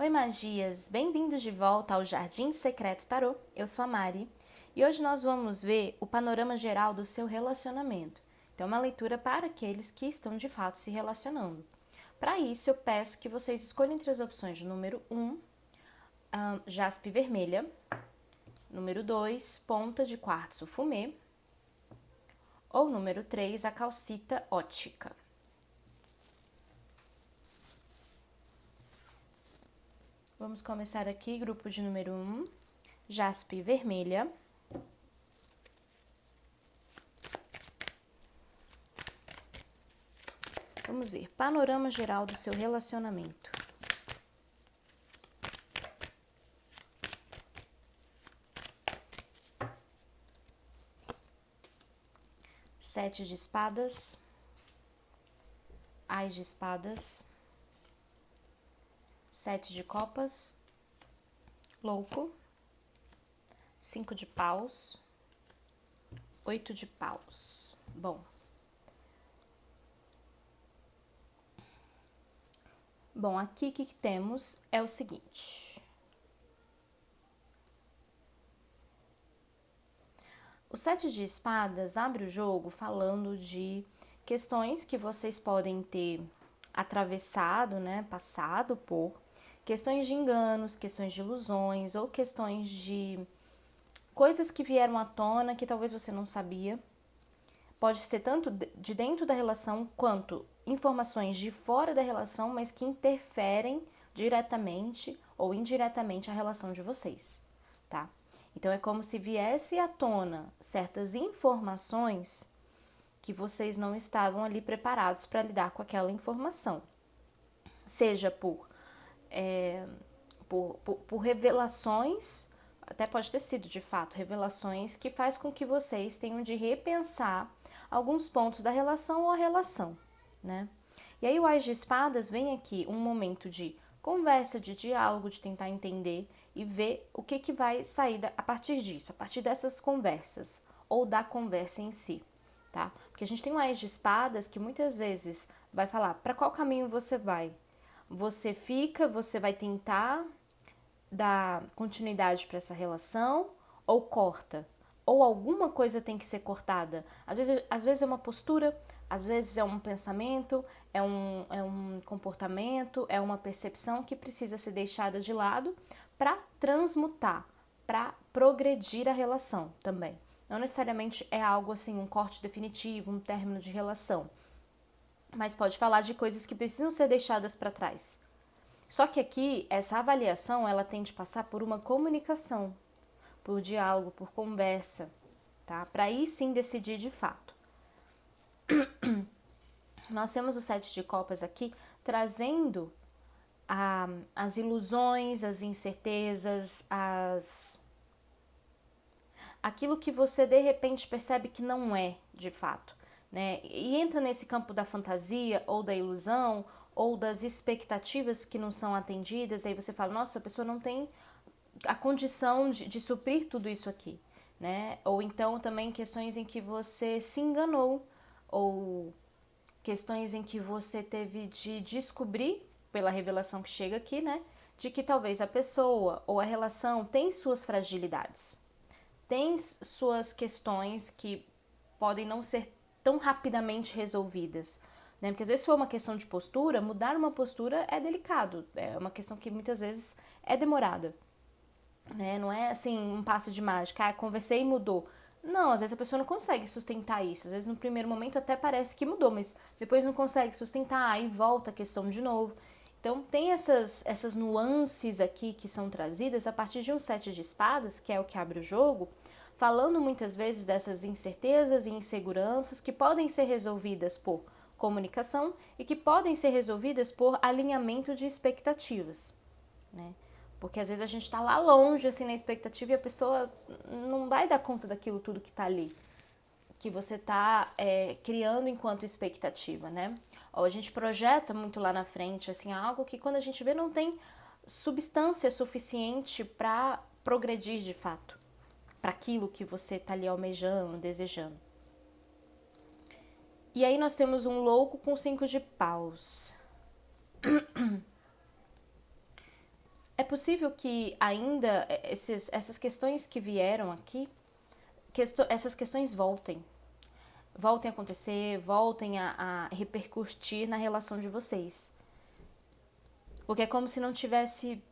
Oi, magias! Bem-vindos de volta ao Jardim Secreto Tarô. Eu sou a Mari e hoje nós vamos ver o panorama geral do seu relacionamento. Então, é uma leitura para aqueles que estão de fato se relacionando. Para isso, eu peço que vocês escolham entre as opções do número 1, jaspe vermelha, número 2, ponta de quartzo fumê, ou número 3, a calcita ótica. Vamos começar aqui, grupo de número 1, jaspe vermelha. Vamos ver, panorama geral do seu relacionamento. Sete de espadas, ás de espadas, sete de copas, louco, 5 de paus, 8 de paus. Bom, aqui o que temos é o seguinte. O sete de espadas abre o jogo falando de questões que vocês podem ter atravessado, né, passado por questões de enganos, questões de ilusões ou questões de coisas que vieram à tona que talvez você não sabia. Pode ser tanto de dentro da relação quanto informações de fora da relação, mas que interferem diretamente ou indiretamente a relação de vocês, tá? Então é como se viesse à tona certas informações que vocês não estavam ali preparados para lidar com aquela informação. Seja por revelações, até pode ter sido de fato revelações que faz com que vocês tenham de repensar alguns pontos da relação ou a relação, né? E aí o Ás de Espadas vem aqui um momento de conversa, de diálogo, de tentar entender e ver o que vai sair a partir disso, a partir dessas conversas ou da conversa em si, tá? Porque a gente tem um Ás de Espadas que muitas vezes vai falar para qual caminho você vai. Você você vai tentar dar continuidade para essa relação ou corta? Ou alguma coisa tem que ser cortada? Às vezes é uma postura, às vezes é um pensamento, é um comportamento, é uma percepção que precisa ser deixada de lado para transmutar, para progredir a relação também. Não necessariamente é algo assim, um corte definitivo, um término de relação, mas pode falar de coisas que precisam ser deixadas para trás. Só que aqui, essa avaliação, ela tem de passar por uma comunicação, por diálogo, por conversa, tá? Para aí sim decidir de fato. Nós temos o sete de copas aqui, trazendo as ilusões, as incertezas, aquilo que você de repente percebe que não é de fato, né? E entra nesse campo da fantasia ou da ilusão ou das expectativas que não são atendidas, aí você fala, nossa, a pessoa não tem a condição de suprir tudo isso aqui, né? Ou então também questões em que você se enganou, ou questões em que você teve de descobrir, pela revelação que chega aqui, né? De que talvez a pessoa ou a relação tem suas fragilidades, tem suas questões que podem não ser tão rapidamente resolvidas, né? Porque às vezes se for uma questão de postura, mudar uma postura é delicado, é uma questão que muitas vezes é demorada, né? Não é assim um passe de mágica, conversei e mudou. Não, às vezes a pessoa não consegue sustentar isso. Às vezes no primeiro momento até parece que mudou, mas depois não consegue sustentar, aí volta a questão de novo. Então tem essas nuances aqui que são trazidas a partir de um sete de espadas, que é o que abre o jogo, falando muitas vezes dessas incertezas e inseguranças que podem ser resolvidas por comunicação e que podem ser resolvidas por alinhamento de expectativas, né? Porque às vezes a gente está lá longe, assim, na expectativa e a pessoa não vai dar conta daquilo tudo que está ali, que você está criando enquanto expectativa, né? Ou a gente projeta muito lá na frente, assim, algo que quando a gente vê não tem substância suficiente para progredir de fato, para aquilo que você está ali almejando, desejando. E aí nós temos um louco com 5 de paus. É possível que ainda essas questões que vieram aqui, essas questões voltem a acontecer, voltem a repercutir na relação de vocês. Porque é como se não tivesse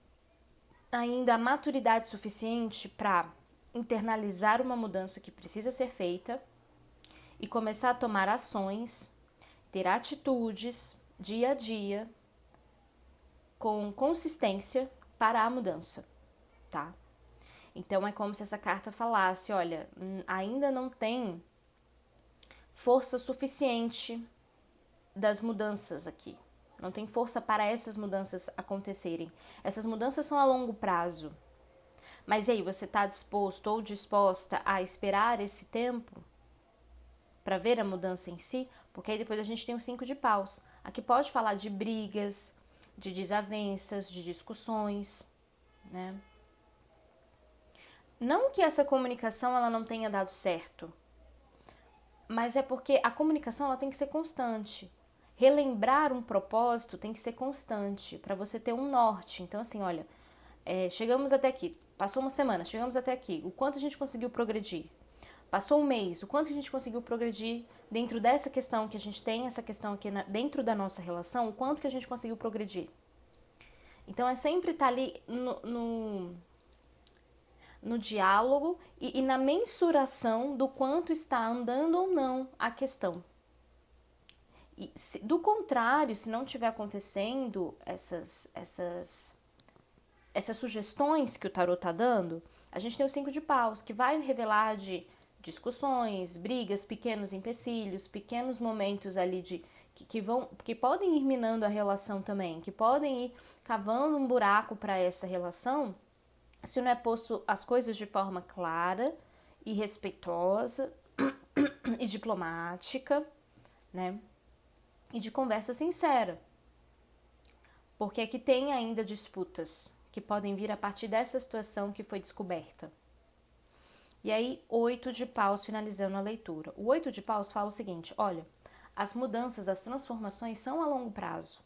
ainda a maturidade suficiente para internalizar uma mudança que precisa ser feita e começar a tomar ações, ter atitudes dia a dia com consistência para a mudança, tá? Então é como se essa carta falasse, olha, ainda não tem força suficiente das mudanças aqui. Não tem força para essas mudanças acontecerem. Essas mudanças são a longo prazo. Mas e aí, você está disposto ou disposta a esperar esse tempo para ver a mudança em si? Porque aí depois a gente tem o 5 de paus. Aqui pode falar de brigas, de desavenças, de discussões, né? Não que essa comunicação ela não tenha dado certo, mas é porque a comunicação ela tem que ser constante. Relembrar um propósito tem que ser constante, para você ter um norte. Então, assim, olha, chegamos até aqui, passou uma semana, chegamos até aqui, o quanto a gente conseguiu progredir? Passou um mês, o quanto a gente conseguiu progredir dentro dessa questão que a gente tem, essa questão aqui dentro da nossa relação, o quanto que a gente conseguiu progredir? Então, é sempre estar ali no diálogo e na mensuração do quanto está andando ou não a questão. E do contrário, se não estiver acontecendo essas sugestões que o tarot está dando, a gente tem o 5 de paus, que vai revelar de discussões, brigas, pequenos empecilhos, pequenos momentos ali que podem ir minando a relação também, que podem ir cavando um buraco para essa relação, se não é posto as coisas de forma clara e respeitosa e diplomática, né? E de conversa sincera. Porque aqui tem ainda disputas que podem vir a partir dessa situação que foi descoberta. E aí, 8 de paus finalizando a leitura. O 8 de paus fala o seguinte, olha, as mudanças, as transformações são a longo prazo.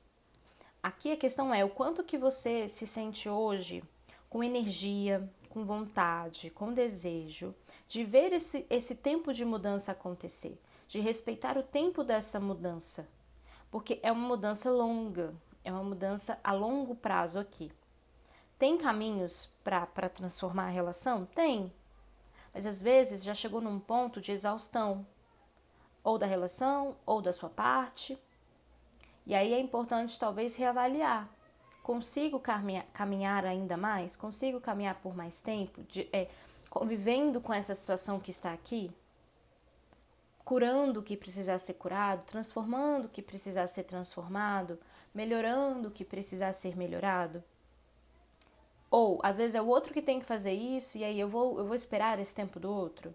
Aqui a questão é o quanto que você se sente hoje com energia, com vontade, com desejo de ver esse tempo de mudança acontecer, de respeitar o tempo dessa mudança, porque é uma mudança longa, é uma mudança a longo prazo aqui. Tem caminhos para transformar a relação? Tem, mas às vezes já chegou num ponto de exaustão, ou da relação, ou da sua parte, e aí é importante talvez reavaliar. Consigo caminhar ainda mais? Consigo caminhar por mais tempo? Convivendo com essa situação que está aqui? Curando o que precisar ser curado? Transformando o que precisar ser transformado? Melhorando o que precisar ser melhorado? Ou, às vezes, é o outro que tem que fazer isso e aí eu vou esperar esse tempo do outro?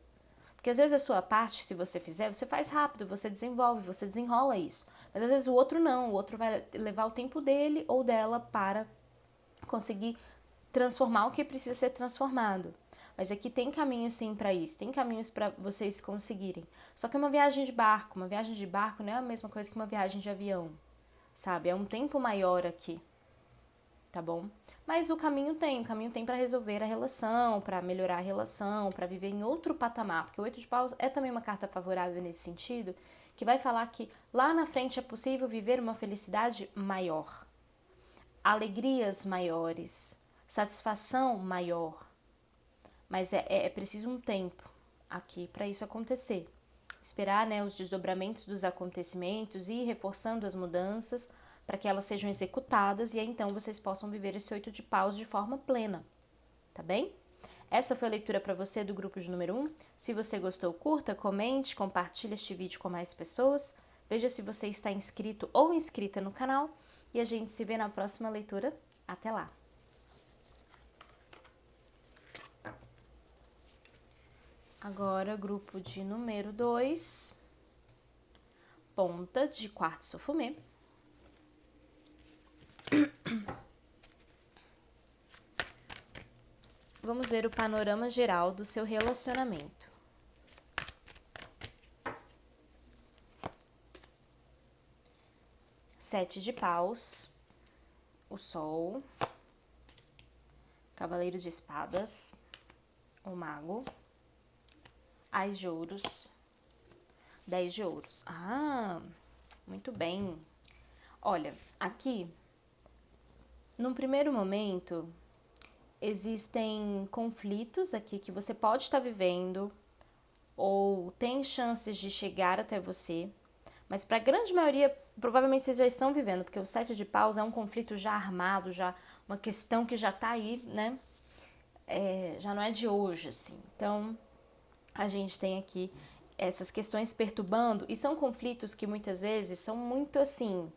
Porque às vezes a sua parte, se você fizer, você faz rápido, você desenvolve, você desenrola isso. Mas às vezes o outro não, o outro vai levar o tempo dele ou dela para conseguir transformar o que precisa ser transformado. Mas aqui tem caminhos sim para isso, tem caminhos para vocês conseguirem. Só que uma viagem de barco não é a mesma coisa que uma viagem de avião, sabe? É um tempo maior aqui, tá bom? Mas o caminho tem para resolver a relação, para melhorar a relação, para viver em outro patamar, porque o 8 de paus é também uma carta favorável nesse sentido, que vai falar que lá na frente é possível viver uma felicidade maior, alegrias maiores, satisfação maior, mas é preciso um tempo aqui para isso acontecer. Esperar, né, os desdobramentos dos acontecimentos e ir reforçando as mudanças para que elas sejam executadas e aí então vocês possam viver esse 8 de paus de forma plena, tá bem? Essa foi a leitura para você do grupo de número 1. Se você gostou, curta, comente, compartilhe este vídeo com mais pessoas. Veja se você está inscrito ou inscrita no canal e a gente se vê na próxima leitura. Até lá! Agora, grupo de número 2, ponta de quartzo fumê. Vamos ver o panorama geral do seu relacionamento. Sete de paus, o sol, Cavaleiro de Espadas, o Mago, Ás de Ouros, 10 de Ouros. Ah, muito bem. Olha, aqui, num primeiro momento, existem conflitos aqui que você pode estar vivendo ou tem chances de chegar até você, mas para a grande maioria, provavelmente vocês já estão vivendo, porque o 7 de paus é um conflito já armado, já uma questão que já tá aí, né? Já não é de hoje, assim. Então, a gente tem aqui essas questões perturbando, e são conflitos que muitas vezes são muito assim,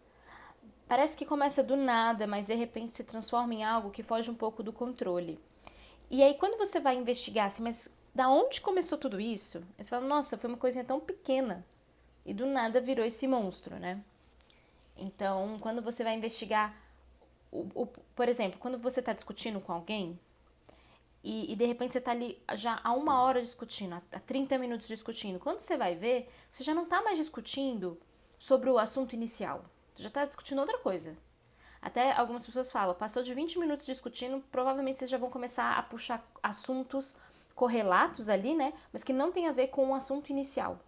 parece que começa do nada, mas de repente se transforma em algo que foge um pouco do controle. E aí quando você vai investigar assim, mas da onde começou tudo isso? Aí você fala, nossa, foi uma coisinha tão pequena. E do nada virou esse monstro, né? Então, quando você vai investigar, por exemplo, quando você está discutindo com alguém, e de repente você tá ali já há 1 hora discutindo, há 30 minutos discutindo. Quando você vai ver, você já não tá mais discutindo sobre o assunto inicial. Você já tá discutindo outra coisa. Até algumas pessoas falam, passou de 20 minutos discutindo, provavelmente vocês já vão começar a puxar assuntos correlatos ali, né? Mas que não tem a ver com o assunto inicial.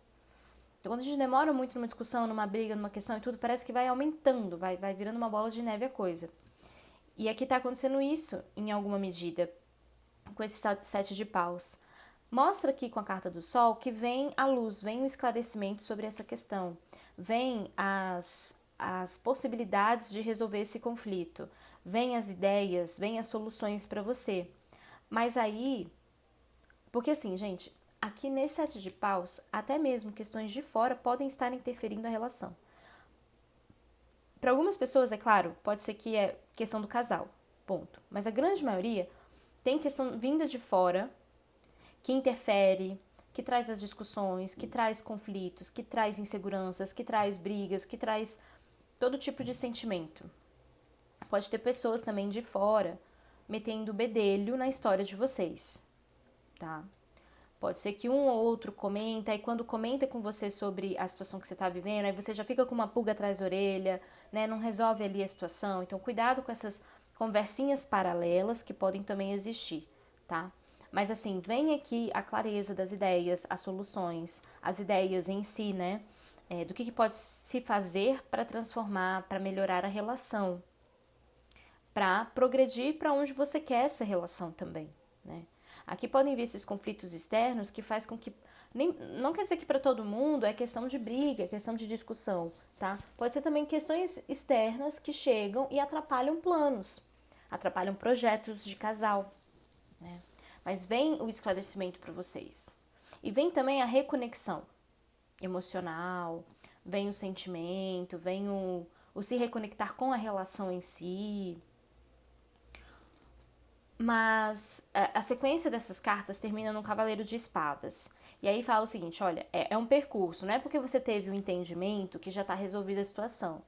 Então, quando a gente demora muito numa discussão, numa briga, numa questão e tudo, parece que vai aumentando, vai virando uma bola de neve a coisa. E aqui tá acontecendo isso, em alguma medida, com esse 7 de paus. Mostra aqui com a carta do Sol que vem a luz, vem o esclarecimento sobre essa questão, vem as possibilidades de resolver esse conflito, vem as ideias, vem as soluções para você. Mas aí, porque assim, gente, aqui nesse 7 de paus, até mesmo questões de fora podem estar interferindo na relação. Para algumas pessoas, é claro, pode ser que é questão do casal, ponto. Mas a grande maioria tem questão vinda de fora, que interfere, que traz as discussões, que traz conflitos, que traz inseguranças, que traz brigas, que traz todo tipo de sentimento. Pode ter pessoas também de fora metendo bedelho na história de vocês, tá? Pode ser que um ou outro comenta, e quando comenta com você sobre a situação que você está vivendo, aí você já fica com uma pulga atrás da orelha, né? Não resolve ali a situação. Então, cuidado com essas conversinhas paralelas que podem também existir, tá? Mas assim, vem aqui a clareza das ideias, as soluções, as ideias em si, né? Do que pode se fazer para transformar, para melhorar a relação, para progredir para onde você quer essa relação também, né? Aqui podem vir esses conflitos externos que faz com que, não quer dizer que para todo mundo é questão de briga, é questão de discussão, tá? Pode ser também questões externas que chegam e atrapalham planos, atrapalham projetos de casal, né? Mas vem o esclarecimento para vocês. E vem também a reconexão emocional, vem o sentimento, vem o se reconectar com a relação em si. Mas a sequência dessas cartas termina no Cavaleiro de Espadas. E aí fala o seguinte, olha, é um percurso, não é porque você teve um entendimento que já está resolvida a situação.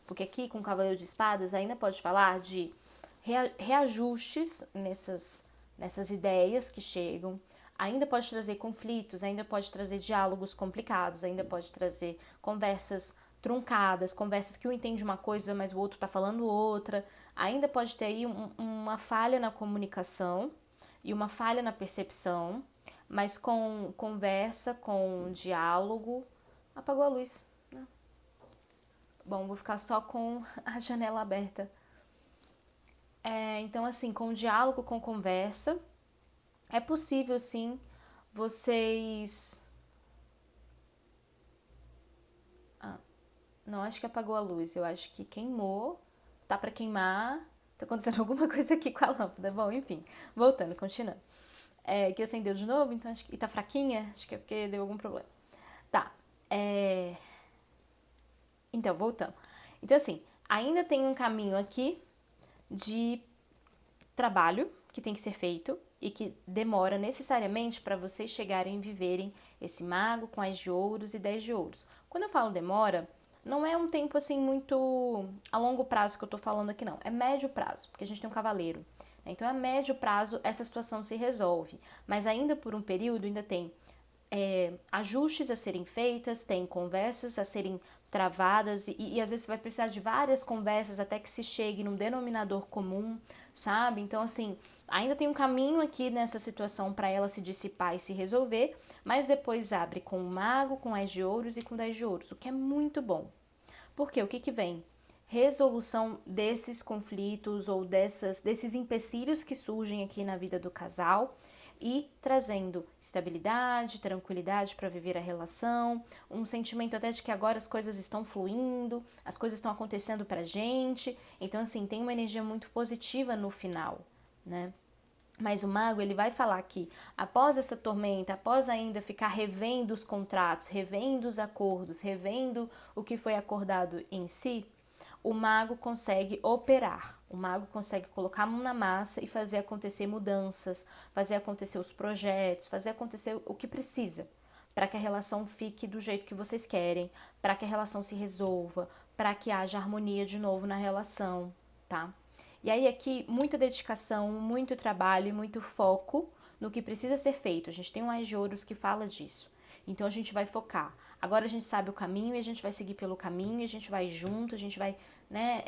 Porque aqui com o Cavaleiro de Espadas ainda pode falar de reajustes nessas ideias que chegam, ainda pode trazer conflitos, ainda pode trazer diálogos complicados, ainda pode trazer conversas truncadas, conversas que um entende uma coisa, mas o outro está falando outra. Ainda pode ter aí uma falha na comunicação e uma falha na percepção, mas com conversa, com diálogo. Apagou a luz, né? Bom, vou ficar só com a janela aberta. Então, assim, com diálogo, com conversa, é possível, sim, vocês... Não, acho que apagou a luz, eu acho que queimou, tá pra queimar, tá acontecendo alguma coisa aqui com a lâmpada. Bom, enfim, voltando, continuando. Que acendeu de novo, então acho que... E tá fraquinha, acho que é porque deu algum problema. Tá, Então, voltando. Então, assim, ainda tem um caminho aqui de trabalho que tem que ser feito e que demora necessariamente para vocês chegarem e viverem esse mago com Ás de Ouros e 10 de Ouros. Quando eu falo demora, não é um tempo assim muito a longo prazo que eu tô falando aqui não, é médio prazo, porque a gente tem um cavaleiro. Então a médio prazo essa situação se resolve, mas ainda por um período ainda tem ajustes a serem feitas, tem conversas a serem travadas e às vezes você vai precisar de várias conversas até que se chegue num denominador comum sabe? Então, assim, ainda tem um caminho aqui nessa situação para ela se dissipar e se resolver, mas depois abre com o mago, com as de ouros e com 10 de ouros, o que é muito bom. Porque o que que vem? Resolução desses conflitos ou desses empecilhos que surgem aqui na vida do casal e trazendo estabilidade, tranquilidade para viver a relação, um sentimento até de que agora as coisas estão fluindo, as coisas estão acontecendo pra gente. Então, assim, tem uma energia muito positiva no final, né? Mas o mago, ele vai falar que após essa tormenta, após ainda ficar revendo os contratos, revendo os acordos, revendo o que foi acordado em si, o mago consegue operar. O mago consegue colocar a mão na massa e fazer acontecer mudanças, fazer acontecer os projetos, fazer acontecer o que precisa para que a relação fique do jeito que vocês querem, para que a relação se resolva, para que haja harmonia de novo na relação, tá? E aí aqui, muita dedicação, muito trabalho e muito foco no que precisa ser feito. A gente tem um Ás de Ouros que fala disso. Então a gente vai focar. Agora a gente sabe o caminho e a gente vai seguir pelo caminho, e a gente vai junto, a gente vai, né,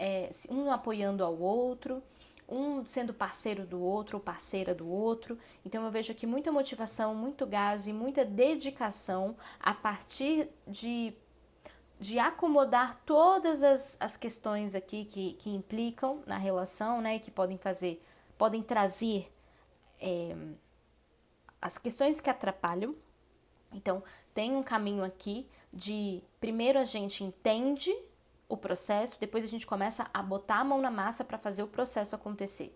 um apoiando ao outro, um sendo parceiro do outro ou parceira do outro. Então eu vejo aqui muita motivação, muito gás e muita dedicação a partir de acomodar todas as questões aqui que implicam na relação, né, e que podem trazer as questões que atrapalham. Então, tem um caminho aqui de, primeiro a gente entende o processo, depois a gente começa a botar a mão na massa para fazer o processo acontecer.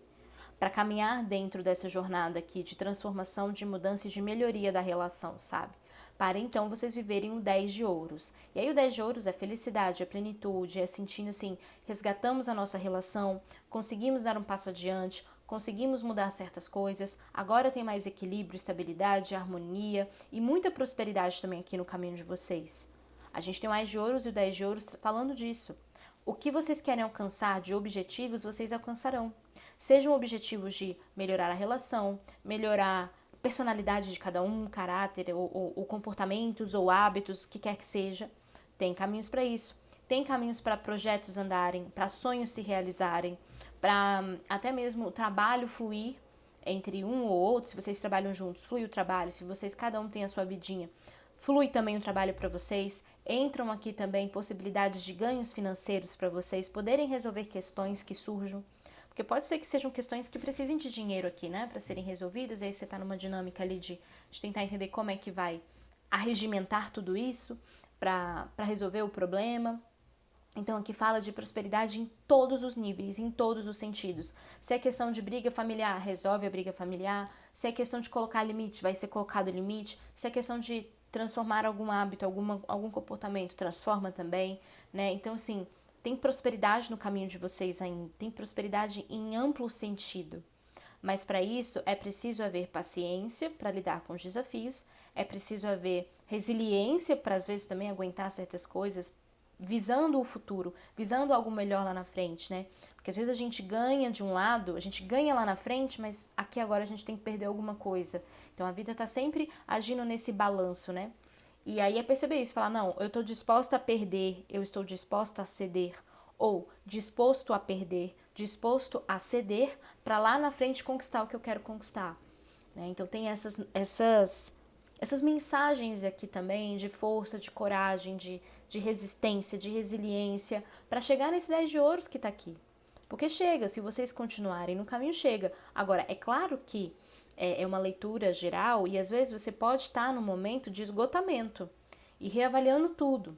Para caminhar dentro dessa jornada aqui de transformação, de mudança e de melhoria da relação, sabe? Para então vocês viverem o 10 de ouros. E aí o 10 de ouros é felicidade, é plenitude, é sentindo assim, resgatamos a nossa relação, conseguimos dar um passo adiante, conseguimos mudar certas coisas, agora tem mais equilíbrio, estabilidade, harmonia e muita prosperidade também aqui no caminho de vocês. A gente tem o Ás de Ouros e o 10 de Ouros falando disso. O que vocês querem alcançar de objetivos, vocês alcançarão. Sejam objetivos de melhorar a relação, melhorar a personalidade de cada um, caráter, ou comportamentos, ou hábitos, o que quer que seja. Tem caminhos para isso. Tem caminhos para projetos andarem, para sonhos se realizarem, para até mesmo o trabalho fluir entre um ou outro. Se vocês trabalham juntos, flui o trabalho. Se vocês, cada um tem a sua vidinha, flui também o trabalho para vocês. Entram aqui também possibilidades de ganhos financeiros para vocês poderem resolver questões que surjam. Porque pode ser que sejam questões que precisem de dinheiro aqui, né, para serem resolvidas. E aí você tá numa dinâmica ali de tentar entender como é que vai arregimentar tudo isso para resolver o problema. Então aqui fala de prosperidade em todos os níveis, em todos os sentidos. Se é questão de briga familiar, resolve a briga familiar. Se é questão de colocar limite, vai ser colocado limite. Se é questão de transformar algum hábito, algum comportamento, transforma também, né? Então, assim, tem prosperidade no caminho de vocês ainda, tem prosperidade em amplo sentido. Mas para isso é preciso haver paciência para lidar com os desafios, é preciso haver resiliência para às vezes também aguentar certas coisas, visando o futuro, visando algo melhor lá na frente, né? Porque às vezes a gente ganha de um lado, a gente ganha lá na frente, mas aqui agora a gente tem que perder alguma coisa. Então a vida tá sempre agindo nesse balanço, né? E aí é perceber isso, falar, não, eu estou disposta a perder, eu estou disposta a ceder, ou disposto a perder, disposto a ceder, para lá na frente conquistar o que eu quero conquistar. Né? Então tem essas mensagens aqui também de força, de coragem, de resistência, de resiliência, para chegar nesse 10 de ouros que está aqui. Porque chega, se vocês continuarem no caminho, chega. Agora, é claro que é uma leitura geral e às vezes você pode estar num momento de esgotamento e reavaliando tudo,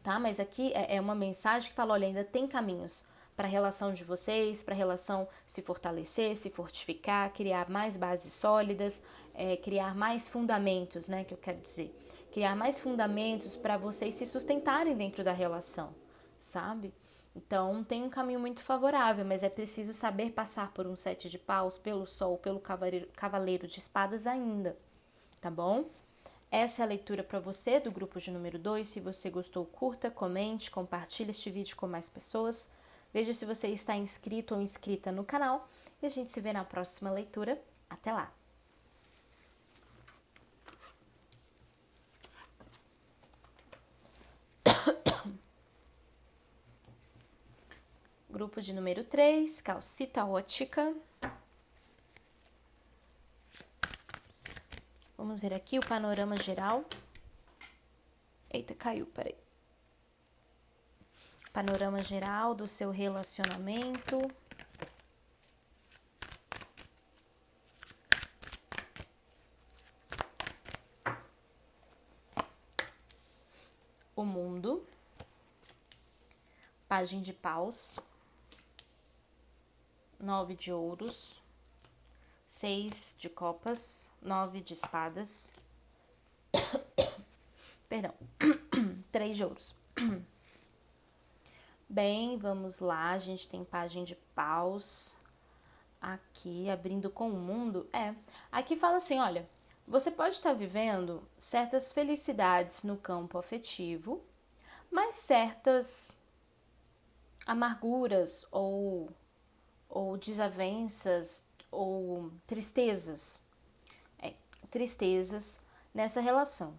tá? Mas aqui é uma mensagem que fala, olha, ainda tem caminhos para a relação de vocês, para a relação se fortalecer, se fortificar, criar mais bases sólidas, criar mais fundamentos, né, que eu quero dizer. Criar mais fundamentos para vocês se sustentarem dentro da relação, sabe? Então, tem um caminho muito favorável, mas é preciso saber passar por um 7 de paus, pelo sol, pelo cavaleiro de espadas ainda, tá bom? Essa é a leitura para você do grupo de número 2. Se você gostou, curta, comente, compartilhe este vídeo com mais pessoas. Veja se você está inscrito ou inscrita no canal. E a gente se vê na próxima leitura. Até lá! Grupo de número 3, calcita ótica. Vamos ver aqui o panorama geral. Eita, caiu, peraí. Panorama geral do seu relacionamento. O mundo. Pajem de paus. 9 de ouros. 6 de copas. 9 de espadas. Perdão. 3 de ouros. Bem, vamos lá. A gente tem pajem de paus. Aqui, abrindo com o mundo. Aqui fala assim, olha. Você pode estar vivendo certas felicidades no campo afetivo, mas certas amarguras ou desavenças ou tristezas nessa relação.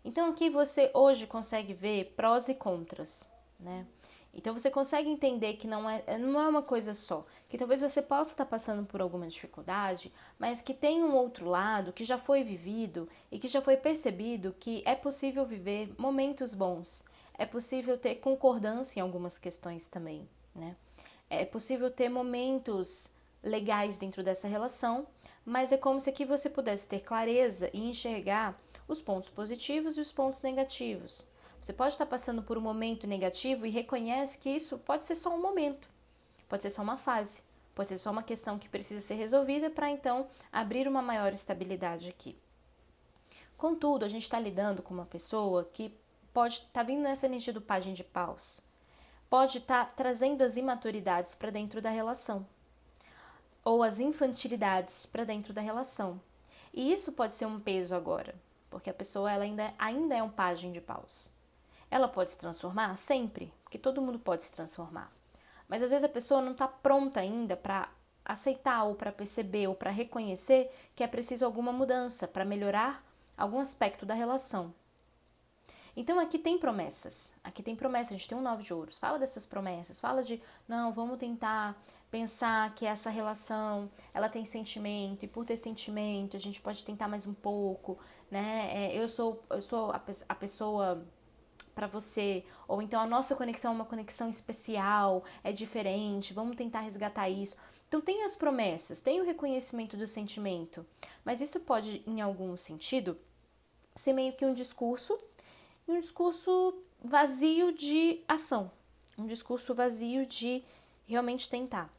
Então aqui você hoje consegue ver prós e contras, né? Então você consegue entender que não é uma coisa só, que talvez você possa estar passando por alguma dificuldade, mas que tem um outro lado que já foi vivido e que já foi percebido que é possível viver momentos bons, é possível ter concordância em algumas questões também, né? É possível ter momentos legais dentro dessa relação, mas é como se aqui você pudesse ter clareza e enxergar os pontos positivos e os pontos negativos. Você pode estar passando por um momento negativo e reconhece que isso pode ser só um momento, pode ser só uma fase, pode ser só uma questão que precisa ser resolvida para então abrir uma maior estabilidade aqui. Contudo, a gente está lidando com uma pessoa que pode estar vindo nessa energia do pajem de paus, pode estar trazendo as imaturidades para dentro da relação, ou as infantilidades para dentro da relação. E isso pode ser um peso agora, porque a pessoa ela ainda é um pajem de paus. Ela pode se transformar? Sempre, porque todo mundo pode se transformar. Mas às vezes a pessoa não está pronta ainda para aceitar ou para perceber ou para reconhecer que é preciso alguma mudança para melhorar algum aspecto da relação. Então aqui tem promessas, a gente tem um 9 de ouros, fala dessas promessas, fala de, não, vamos tentar pensar que essa relação, ela tem sentimento, e por ter sentimento a gente pode tentar mais um pouco, né, eu sou a pessoa para você, ou então a nossa conexão é uma conexão especial, é diferente, vamos tentar resgatar isso. Então tem as promessas, tem o reconhecimento do sentimento, mas isso pode, em algum sentido, ser meio que um discurso vazio de ação, um discurso vazio de realmente tentar,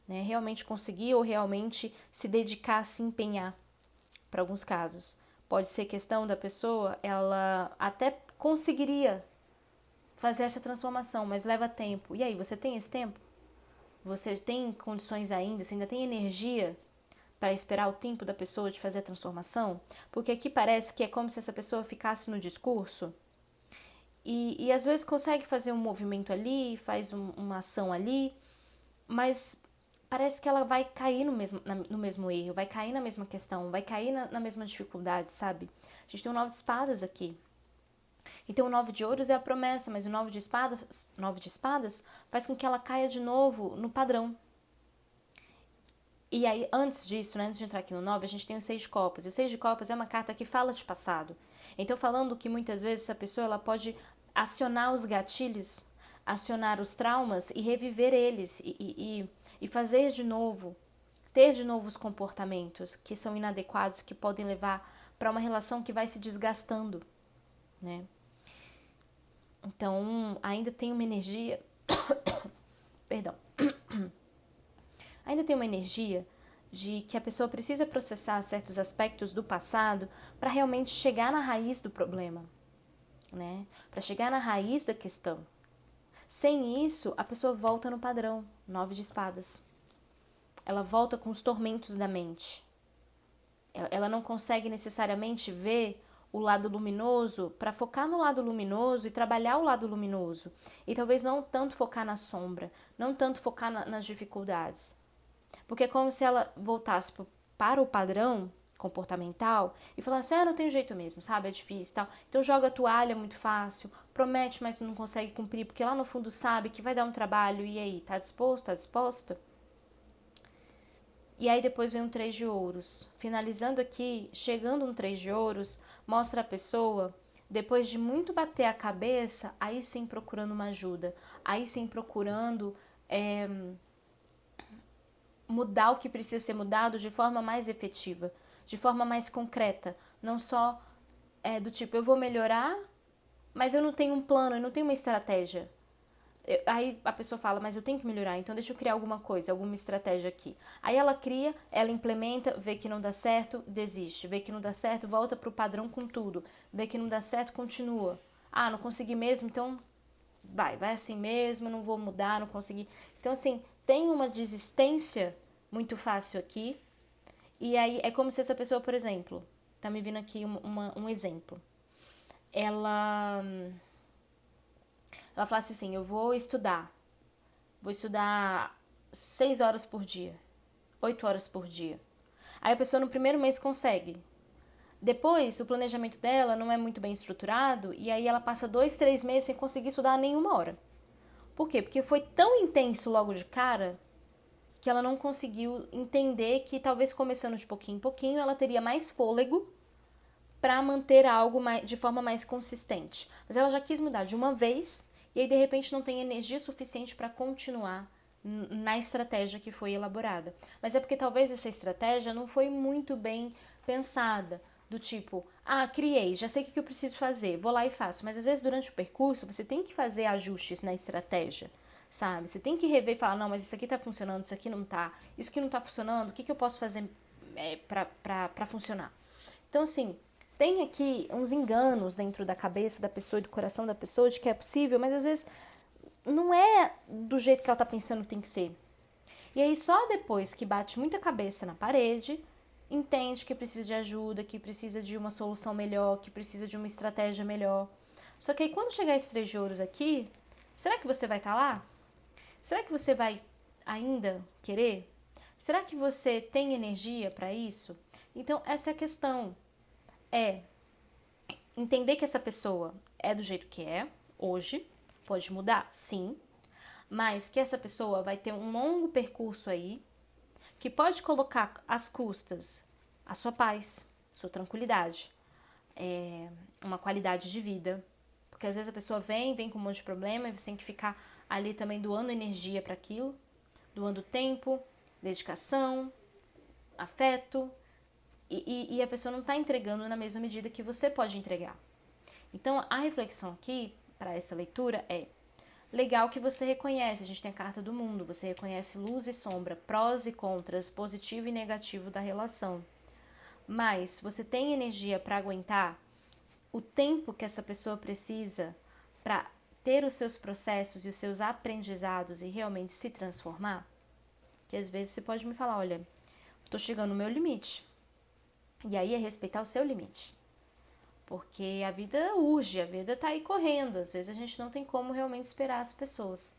né? Realmente conseguir ou realmente se dedicar, se empenhar, para alguns casos. Pode ser questão da pessoa, ela até conseguiria fazer essa transformação, mas leva tempo. E aí, você tem esse tempo? Você tem condições ainda? Você ainda tem energia para esperar o tempo da pessoa de fazer a transformação? Porque aqui parece que é como se essa pessoa ficasse no discurso e às vezes consegue fazer um movimento ali, faz uma ação ali, mas parece que ela vai cair no mesmo erro, vai cair na mesma questão, vai cair na mesma dificuldade, sabe? A gente tem um 9 de espadas aqui. Então o 9 de ouros é a promessa, mas o 9 de espadas faz com que ela caia de novo no padrão. E aí, antes disso, né, antes de entrar aqui no 9, a gente tem o 6 de copas. E o 6 de copas é uma carta que fala de passado. Então, falando que muitas vezes essa pessoa ela pode acionar os gatilhos, acionar os traumas e reviver eles e fazer de novo, ter de novo os comportamentos que são inadequados, que podem levar para uma relação que vai se desgastando, né? Então, ainda tem uma energia... Perdão. Ainda tem uma energia de que a pessoa precisa processar certos aspectos do passado para realmente chegar na raiz do problema, né? Para chegar na raiz da questão. Sem isso, a pessoa volta no padrão, 9 de espadas. Ela volta com os tormentos da mente. Ela não consegue necessariamente ver o lado luminoso para focar no lado luminoso e trabalhar o lado luminoso. E talvez não tanto focar na sombra, não tanto focar nas dificuldades. Porque é como se ela voltasse para o padrão comportamental e falar assim, não tem jeito mesmo, sabe, é difícil e tal. Então joga a toalha muito fácil, promete, mas não consegue cumprir, porque lá no fundo sabe que vai dar um trabalho, e aí, tá disposto, tá disposta? E aí depois vem um 3 de ouros. Finalizando aqui, chegando um 3 de ouros, mostra a pessoa, depois de muito bater a cabeça, aí sim procurando uma ajuda, aí sim procurando mudar o que precisa ser mudado de forma mais efetiva, de forma mais concreta. Não só do tipo, eu vou melhorar, mas eu não tenho um plano, eu não tenho uma estratégia. Aí a pessoa fala, mas eu tenho que melhorar, então deixa eu criar alguma coisa, alguma estratégia aqui. Aí ela cria, ela implementa, vê que não dá certo, desiste. Vê que não dá certo, volta pro padrão com tudo. Vê que não dá certo, continua. Não consegui mesmo, então vai assim mesmo, não vou mudar, não consegui. Então assim, tem uma desistência muito fácil aqui. E aí é como se essa pessoa, por exemplo, tá me vindo aqui um exemplo. Ela falasse assim, eu vou estudar 6 horas por dia, 8 horas por dia. Aí a pessoa no primeiro mês consegue. Depois, o planejamento dela não é muito bem estruturado e aí ela passa 2, 3 meses sem conseguir estudar nenhuma hora. Por quê? Porque foi tão intenso logo de cara que ela não conseguiu entender que talvez começando de pouquinho em pouquinho ela teria mais fôlego para manter algo de forma mais consistente. Mas ela já quis mudar de uma vez e aí de repente não tem energia suficiente para continuar na estratégia que foi elaborada. Mas é porque talvez essa estratégia não foi muito bem pensada, do tipo, criei, já sei o que eu preciso fazer, vou lá e faço. Mas às vezes durante o percurso você tem que fazer ajustes na estratégia, sabe? Você tem que rever e falar, não, mas isso aqui tá funcionando, isso aqui não tá, isso aqui não tá funcionando, o que eu posso fazer pra funcionar? Então assim, tem aqui uns enganos dentro da cabeça da pessoa e do coração da pessoa de que é possível, mas às vezes não é do jeito que ela tá pensando que tem que ser. E aí só depois que bate muita cabeça na parede, entende que precisa de ajuda, que precisa de uma solução melhor, que precisa de uma estratégia melhor. Só que aí quando chegar esses 3 de ouros aqui, será que você vai estar lá? Será que você vai ainda querer? Será que você tem energia para isso? Então essa é a questão. É entender que essa pessoa é do jeito que é hoje, pode mudar, sim, mas que essa pessoa vai ter um longo percurso aí, que pode colocar às custas a sua paz, sua tranquilidade, uma qualidade de vida, porque às vezes a pessoa vem com um monte de problema e você tem que ficar ali também doando energia para aquilo, doando tempo, dedicação, afeto, e a pessoa não está entregando na mesma medida que você pode entregar. Então, a reflexão aqui, para essa leitura, é legal que você reconhece, a gente tem a carta do mundo, você reconhece luz e sombra, prós e contras, positivo e negativo da relação. Mas você tem energia para aguentar o tempo que essa pessoa precisa para ter os seus processos e os seus aprendizados e realmente se transformar? Que às vezes você pode me falar, olha, estou chegando no meu limite. E aí é respeitar o seu limite. Porque a vida urge, a vida tá aí correndo. Às vezes a gente não tem como realmente esperar as pessoas.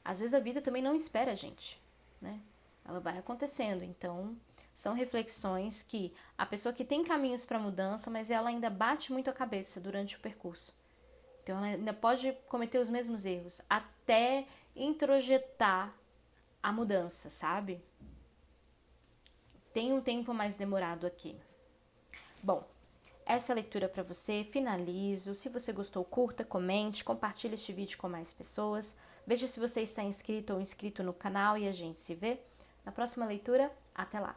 Às vezes a vida também não espera a gente, né? Ela vai acontecendo. Então, são reflexões que a pessoa que tem caminhos para mudança, mas ela ainda bate muito a cabeça durante o percurso. Então, ela ainda pode cometer os mesmos erros até introjetar a mudança, sabe? Tem um tempo mais demorado aqui. Bom, essa leitura para você, finalizo. Se você gostou, curta, comente, compartilhe este vídeo com mais pessoas. Veja se você está inscrito ou inscrito no canal e a gente se vê na próxima leitura. Até lá!